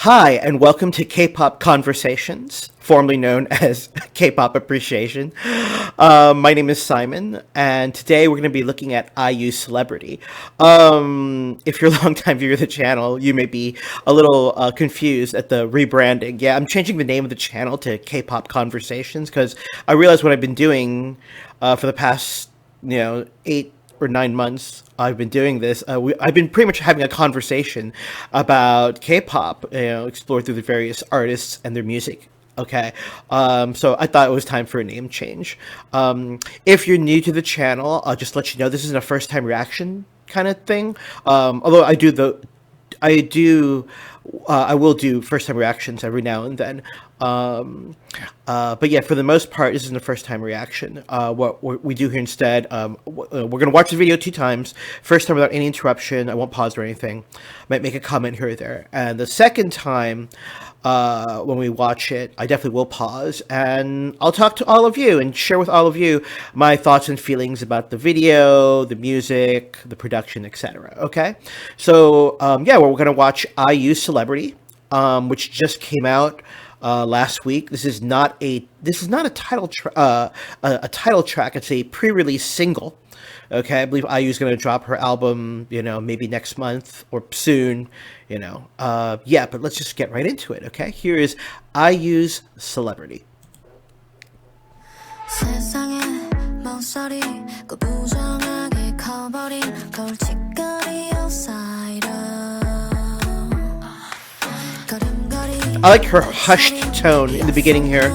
Hi, and welcome to K-pop Conversations, formerly known as K-pop Appreciation. My name is Simon, and today we're going to be looking at IU Celebrity. If you're a longtime viewer of the channel, you may be a little confused at the rebranding. Yeah, I'm changing the name of the channel to K-pop Conversations because I realized what I've been doing for the past, 8 or 9 months I've been doing this. I've been pretty much having a conversation about K-pop, explored through the various artists and their music. Okay, so I thought it was time for a name change. If you're new to the channel, I'll just let you know this isn't a first-time reaction kind of thing. Although I do, I will do first time reactions every now and then. But yeah, for the most part, this isn't a first time reaction. What we do here instead, we're going to watch the video 2 times. First time without any interruption. I won't pause or anything. Might make a comment here or there. And the second time, when we watch it, I definitely will pause and I'll talk to all of you and share with all of you my thoughts and feelings about the video, the music, the production, etc. Okay, so yeah, we're gonna watch IU Celebrity, which just came out last week. This is not a a title track. It's a pre-release single. Okay, I believe IU is going to drop her album, maybe next month or soon, Yeah, but let's just get right into it, okay? Here is IU's Celebrity. I like her hushed tone in the beginning here.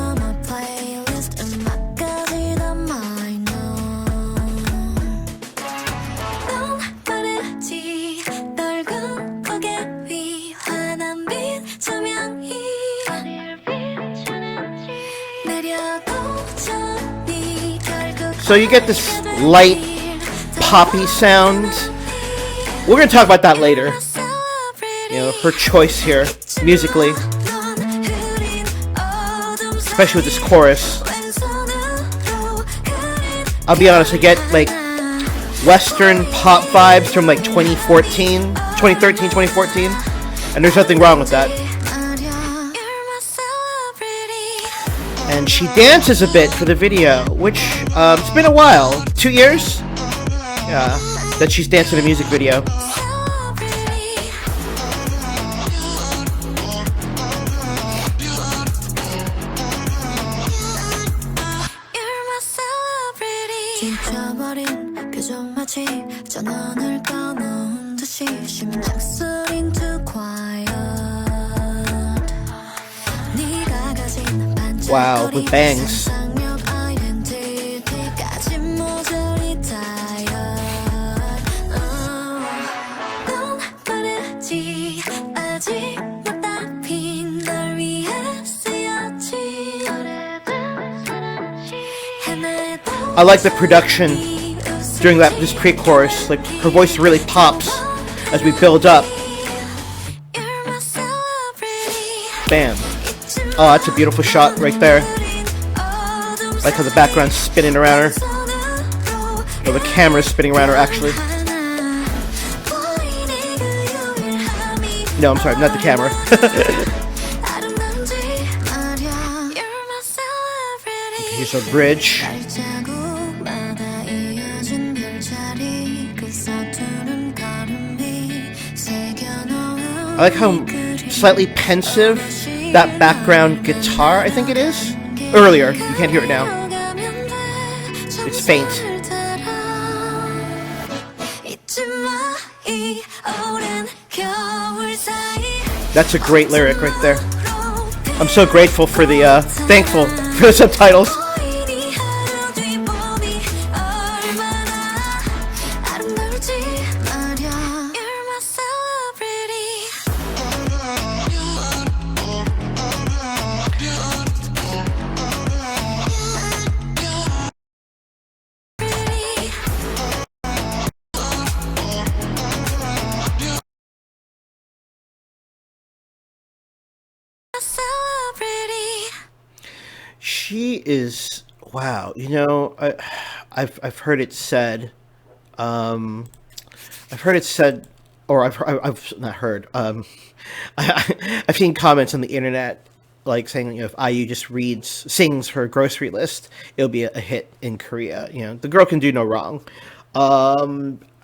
So you get this light, poppy sound. We're going to talk about that later. Her choice here, musically. Especially with this chorus. I'll be honest, I get, Western pop vibes from, 2013, 2014. And there's nothing wrong with that. And she dances a bit for the video, which it's been a while, 2 years, that she's danced in a music video. Wow, with bangs. I like the production during this pre-chorus. Her voice really pops as we build up. Bam. Oh, that's a beautiful shot right there. I like how the background's spinning around her. Or the camera's spinning around her, actually. No, I'm sorry, not the camera. Okay, here's our bridge. I like how slightly pensive that background guitar, I think it is. Earlier, you can't hear it now. It's faint. That's a great lyric right there. I'm so grateful for thankful for the subtitles. She is, wow. I've heard it said. I've heard it said or I've not heard. I've seen comments on the internet like saying, if IU just sings her grocery list, it'll be a hit in Korea. The girl can do no wrong.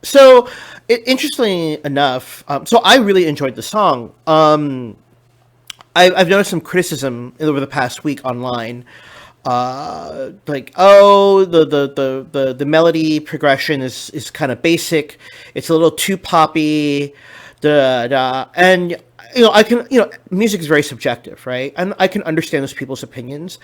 So, interestingly enough, so I really enjoyed the song. I've noticed some criticism over the past week online, like, oh, the melody progression is kind of basic. It's a little too poppy, and I can, music is very subjective, right? And I can understand those people's opinions.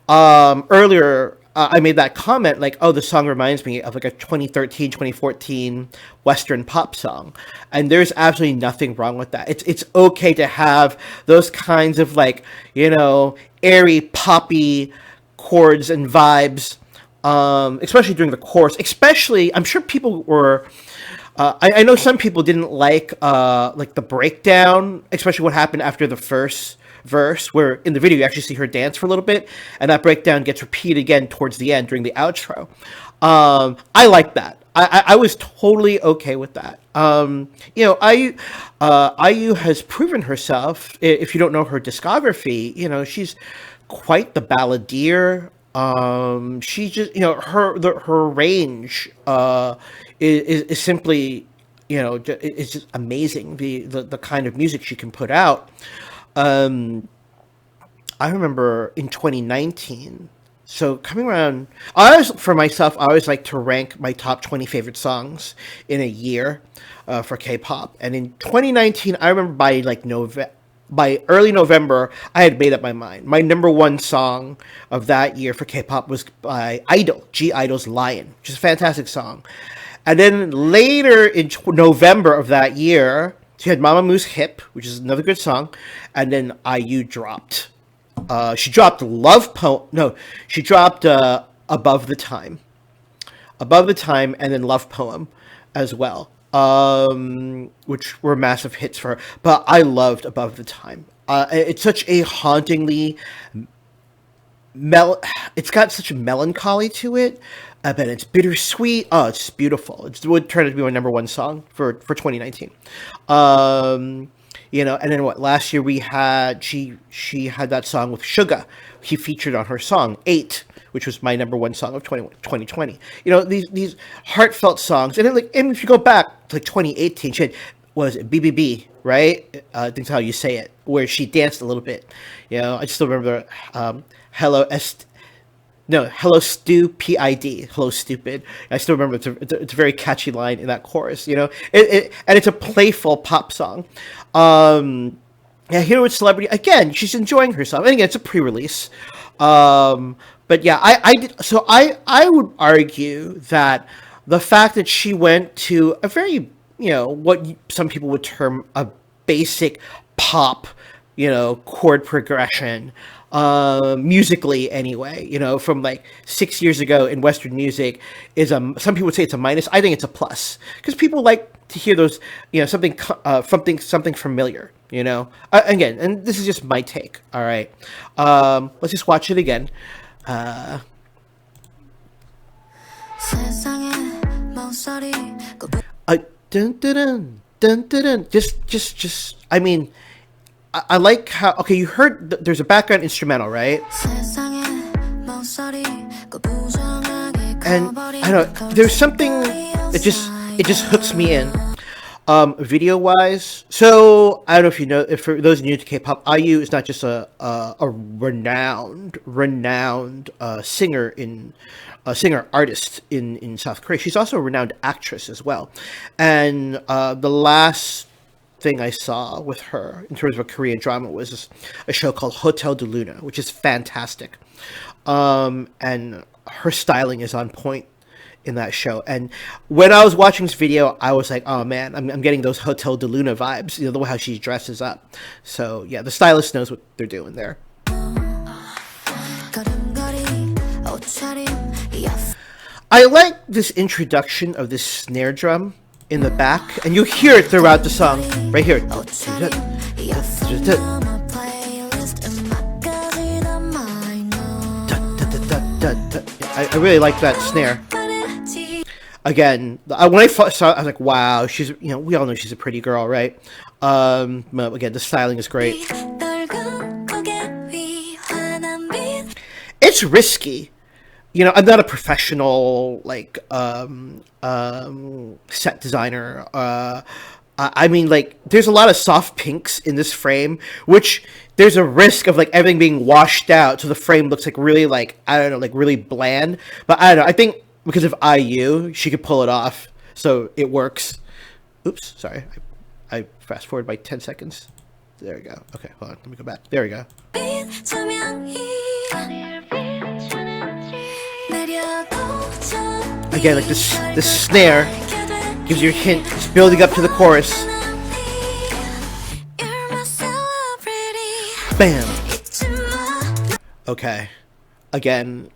Earlier, I made that comment, like, oh, the song reminds me of like a 2013, 2014 Western pop song. And there's absolutely nothing wrong with that. It's okay to have those kinds of, like, airy, poppy chords and vibes, especially during the chorus. Especially, I'm sure people were. I know some people didn't like the breakdown, especially what happened after the first verse, where in the video you actually see her dance for a little bit, and that breakdown gets repeated again towards the end during the outro. I like that. I was totally okay with that. IU has proven herself. If you don't know her discography, she's quite the balladeer. She just, her range is simply, it's just amazing. The kind of music she can put out. I remember in 2019. So coming around, for myself, I always like to rank my top 20 favorite songs in a year for K-pop. And in 2019, I remember by early November, I had made up my mind. My number one song of that year for K-pop was by Idol, G-Idol's Lion, which is a fantastic song. And then later in November of that year, she had Mamamoo Hip, which is another good song. And then IU dropped. She dropped Love Poem. No, she dropped Above the Time. Above the Time, and then Love Poem as well. Which were massive hits for her. But I loved Above the Time. It's such a hauntingly it's got such a melancholy to it, but it's bittersweet. Oh, it's beautiful. It would turn out to be my number one song for 2019. And then last year we had she had that song with Suga. He featured on her song 8, which was my number one song of 2020. These heartfelt songs. And then, and if you go back to 2018, she had, was it BBB, right? I think that's how you say it, where she danced a little bit. I still remember Hello Stu PID, Hello Stupid. I still remember it's a very catchy line in that chorus, and it's a playful pop song. Here with Celebrity, again, she's enjoying herself. And again, it's a pre-release. But yeah, I would argue that the fact that she went to a very, what some people would term a basic pop, chord progression, musically anyway, from like 6 years ago in Western music is some people would say it's a minus. I think it's a plus because people like to hear those, something familiar, again, and this is just my take. All right. Let's just watch it again. Dun, dun, dun, dun, dun, dun. Just, I mean, I like how, okay, you heard, there's a background instrumental, right? And I don't know, there's something that just hooks me in. Video wise, so I don't know if you know, if for those new to K-pop, IU is not just a renowned singer artist in South Korea. She's also a renowned actress as well. And the last thing I saw with her in terms of a Korean drama was a show called Hotel de Luna, which is fantastic. And her styling is on point in that show. And when I was watching this video, I was like, oh man, I'm getting those Hotel de Luna vibes, the way how she dresses up. So yeah, the stylist knows what they're doing there. I like this introduction of this snare drum in the back, and you hear it throughout the song, right here. I really like that snare. Again, when I saw it, I was like, wow, she's, we all know she's a pretty girl, right? But again, the styling is great. It's risky. I'm not a professional set designer. I mean, like, there's a lot of soft pinks in this frame, which there's a risk of like everything being washed out, so the frame looks like really, like, I don't know, like really bland. But I don't know. I think because of IU, she could pull it off, so it works. Oops, sorry, I fast forward by 10 seconds. There we go. Okay, hold on, let me go back. There we go. Again, like this snare gives you a hint. It's building up to the chorus. Bam. Okay. Again,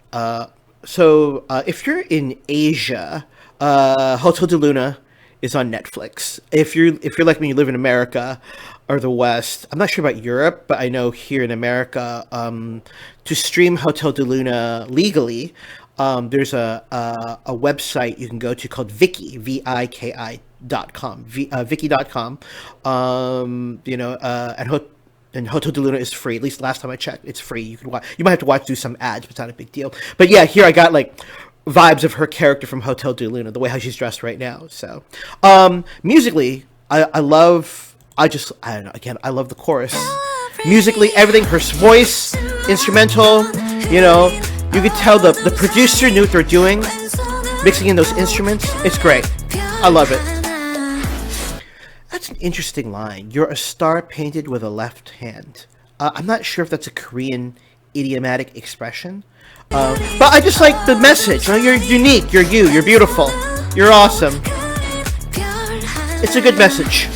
so if you're in Asia, Hotel de Luna is on Netflix. If you're like me, you live in America or the West. I'm not sure about Europe, but I know here in America, to stream Hotel de Luna legally, there's a website you can go to called Viki, Viki.com, Viki.com. And Hotel de Luna is free. At least last time I checked, it's free. You can watch. You might have to watch through some ads, but it's not a big deal. But yeah, here I got like vibes of her character from Hotel de Luna, the way how she's dressed right now. So, musically, I love. I don't know. Again, I love the chorus. Musically, everything. Her voice, instrumental. You could tell the producer knew what they're doing, mixing in those instruments. It's great. I love it. That's an interesting line. You're a star painted with a left hand. I'm not sure if that's a Korean idiomatic expression, but I just like the message. You're unique. You're you. You're beautiful. You're awesome. It's a good message.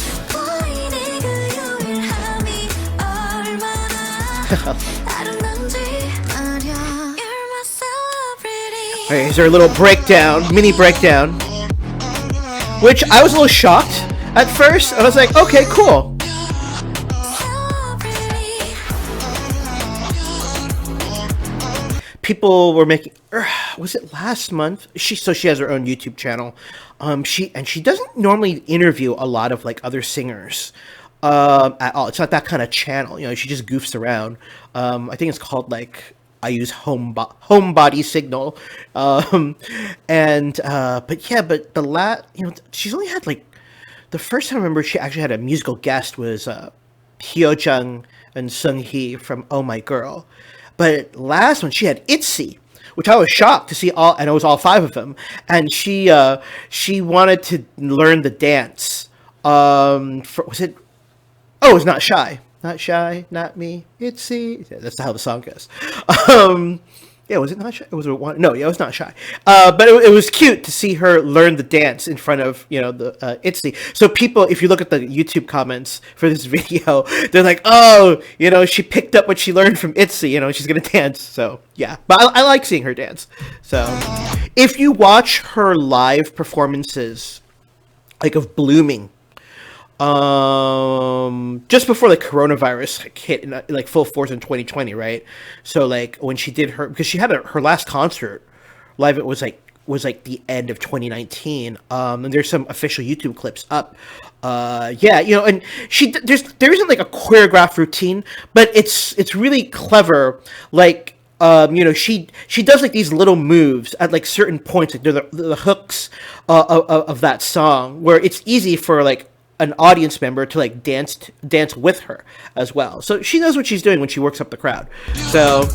Alright, here's our little breakdown, mini breakdown, which I was a little shocked at first. I was like, okay, cool. People were making, was it last month? She has her own YouTube channel. She doesn't normally interview a lot of like other singers at all. It's not that kind of channel. She just goofs around. I think it's called like I use homebody signal. But she's only had like, the first time I remember she actually had a musical guest was Hyo Jung and Sung Hee from Oh My Girl. But last one she had ITZY, which I was shocked to see all, and it was all 5 of them. And she wanted to learn the dance. Was it? Oh, it was Not Shy. Not Shy, Not Me, ITZY. Yeah, that's how the song goes. Yeah, was it Not Shy? It was one. No, yeah, it was Not Shy. But it was cute to see her learn the dance in front of the ITZY. So people, if you look at the YouTube comments for this video, they're like, oh, she picked up what she learned from ITZY. She's gonna dance. So yeah, but I like seeing her dance. So if you watch her live performances, like of Blooming, just before the coronavirus hit in like full force in 2020, right? So like when she did because she had her last concert live, it was like the end of 2019. And there's some official YouTube clips up. And there isn't like a choreographed routine, but it's really clever. Like she does like these little moves at like certain points, like the hooks of that song, where it's easy for like an audience member to like dance with her as well. So she knows what she's doing when she works up the crowd. So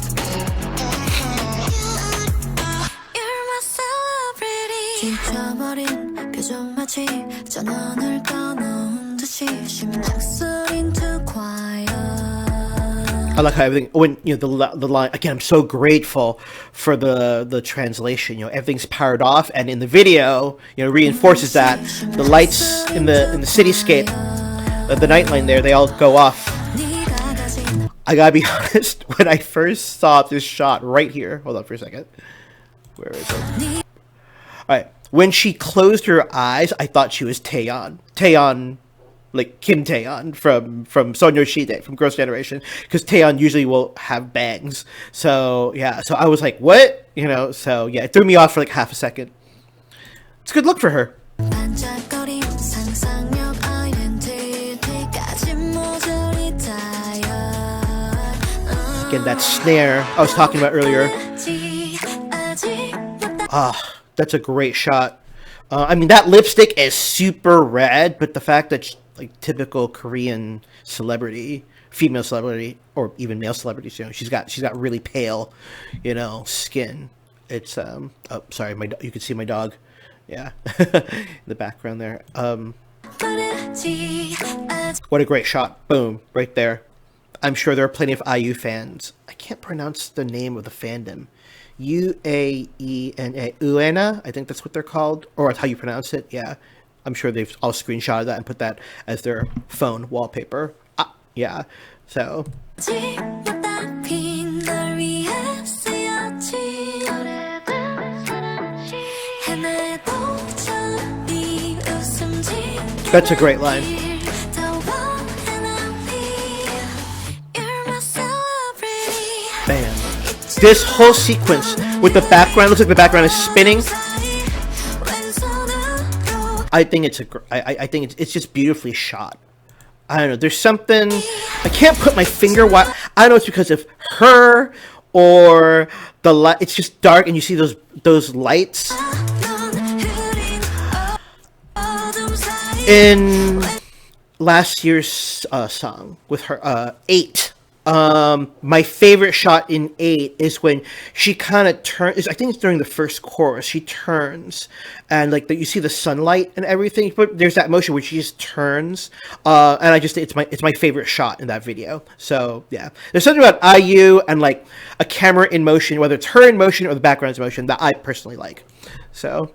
I like how everything, when the line again, I'm so grateful for the translation. Everything's powered off, and in the video, reinforces that the lights in the cityscape, the nightline there, they all go off. I gotta be honest, when I first saw this shot right here, hold on for a second. Where is it? Alright, when she closed her eyes, I thought she was Taeyeon, like Kim Taeyeon from Sonyeoshide from Girls' Generation, because Taeyeon usually will have bangs. So yeah, so I was like, what? So yeah, it threw me off for like half a second. It's a good look for her. Again, that snare I was talking about earlier. That's a great shot. I mean, that lipstick is super red, but the fact that like typical Korean celebrity, female celebrity, or even male celebrities, you know, she's got really pale, you know, skin. It's oh, sorry, you can see my dog, yeah, in the background there. What a great shot! Boom, right there. I'm sure there are plenty of IU fans. I can't pronounce the name of the fandom. UAENA, UENA, I think that's what they're called, or that's how you pronounce it. Yeah, I'm sure they've all screenshotted that and put that as their phone wallpaper. Yeah, so. That's a great line. Bam. This whole sequence with the background, looks like the background is spinning. I think it's just beautifully shot. I don't know. There's something I can't put my finger. Why? I don't know. It's because of her or the light. It's just dark, and you see those lights in last year's song with her 8. My favorite shot in 8 is when she kind of turns. I think it's during the first chorus. She turns, and like you see the sunlight and everything. But there's that motion where she just turns, and it's my favorite shot in that video. So yeah, there's something about IU and like a camera in motion, whether it's her in motion or the background's in motion, that I personally like. So.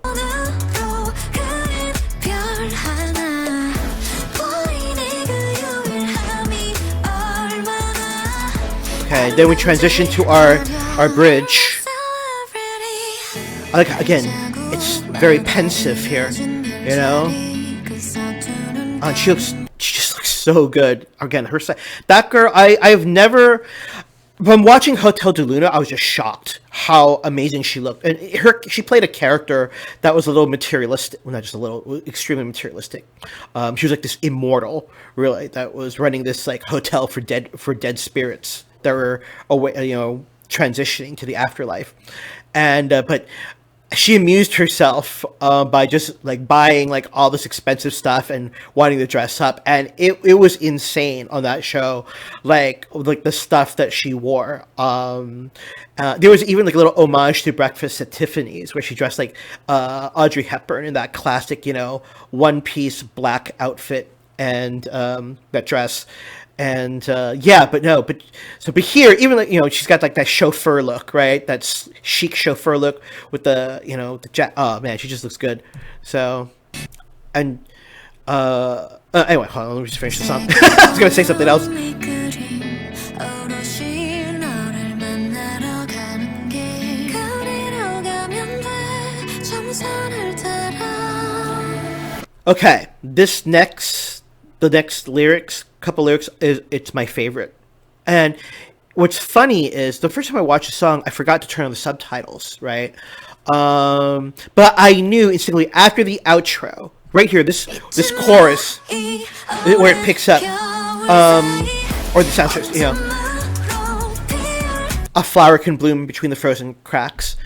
Okay, then we transition to our bridge. I like, again, it's very pensive here, you know. And she just looks so good. Again, that girl, I've never. From watching Hotel de Luna, I was just shocked how amazing she looked. And she played a character that was a little materialistic, well, not just a little, extremely materialistic. She was like this immortal, really, that was running this like hotel for dead spirits that were away, you know, transitioning to the afterlife. And but she amused herself by just like buying like all this expensive stuff and wanting to dress up, and it was insane on that show, like the stuff that she wore. There was even like a little homage to Breakfast at Tiffany's where she dressed like Audrey Hepburn in that classic, you know, one-piece black outfit and that dress. And yeah, but here, even like, you know, she's got like that chauffeur look, right? That chic chauffeur look with the, you know, oh man, she just looks good. So, and anyway, hold on, let me just finish the song. I was gonna say something else. Okay, the next couple lyrics it's my favorite. And what's funny is the first time I watched the song, I forgot to turn on the subtitles, right? But I knew instantly after the outro, right here, this chorus where it picks up, or the soundtrack, you know, a flower can bloom between the frozen cracks.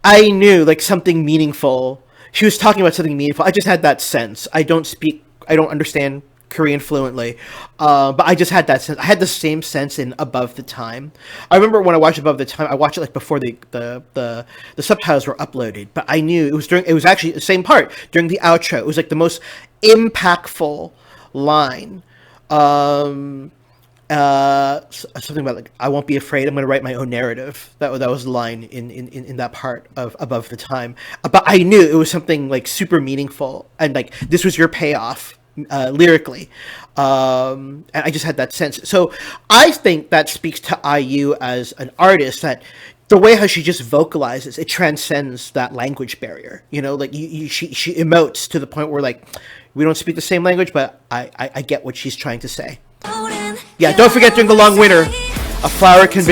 I knew like something meaningful. She was talking about something meaningful. I just had that sense. I don't understand Korean fluently, but I just had that sense. I had the same sense in Above the Time. I remember when I watched Above the Time, I watched it like before the subtitles were uploaded, but I knew it was actually the same part during the outro. It was like the most impactful line. Something about like, I won't be afraid, I'm going to write my own narrative. That was the line in that part of Above the Time. But I knew it was something like super meaningful, and like this was your payoff lyrically. And I just had that sense. So I think that speaks to IU as an artist, that the way how she just vocalizes, it transcends that language barrier. You know, like she emotes to the point where like we don't speak the same language, but I get what she's trying to say. Yeah, don't forget during the long winter, a flower can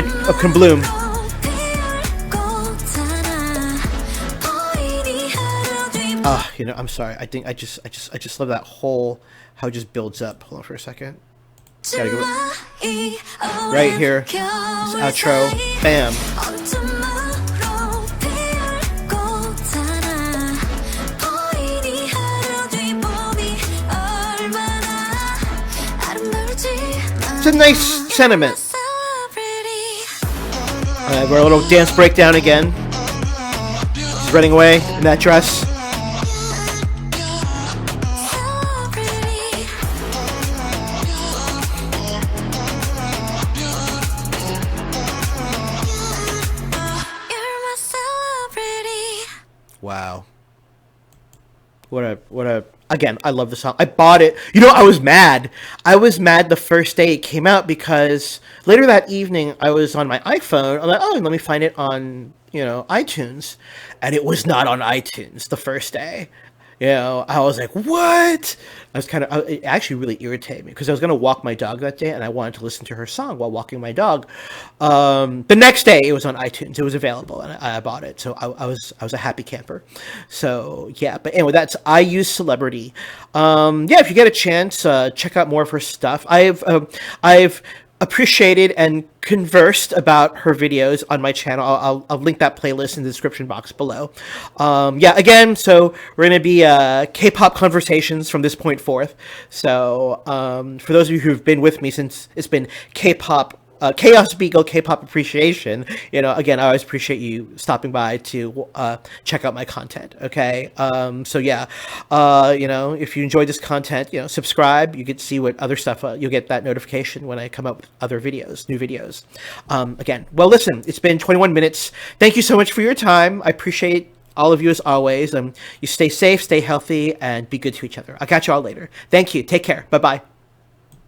bloom. I'm sorry. I think I just love that whole how it just builds up. Hold on for a second. Gotta go right here. This outro. Bam. It's a nice sentiment. We're a little dance breakdown again. She's running away in that dress. Wow. What a again, I love the song. I bought it. I was mad. I was mad the first day it came out because later that evening I was on my iPhone. I'm like, oh, let me find it on, iTunes. And it was not on iTunes the first day. I was like, what? It actually really irritated me because I was going to walk my dog that day and I wanted to listen to her song while walking my dog. The next day it was on iTunes. It was available and I bought it. So I was a happy camper. So yeah, but anyway, that's I Use Celebrity. If you get a chance, check out more of her stuff. I've appreciated and conversed about her videos on my channel. I'll link that playlist in the description box below. Again, so we're going to be K-pop Konversations from this point forth. So for those of you who've been with me since it's been K-pop, Chaos Beagle K-pop appreciation, again, I always appreciate you stopping by to check out my content. Okay. If you enjoyed this content, subscribe. You get to see what other stuff, you'll get that notification when I come up with other videos, new videos. Again, well, listen, it's been 21 minutes. Thank you so much for your time. I appreciate all of you as always. You stay safe, stay healthy, and be good to each other. I'll catch you all later. Thank you. Take care. Bye-bye.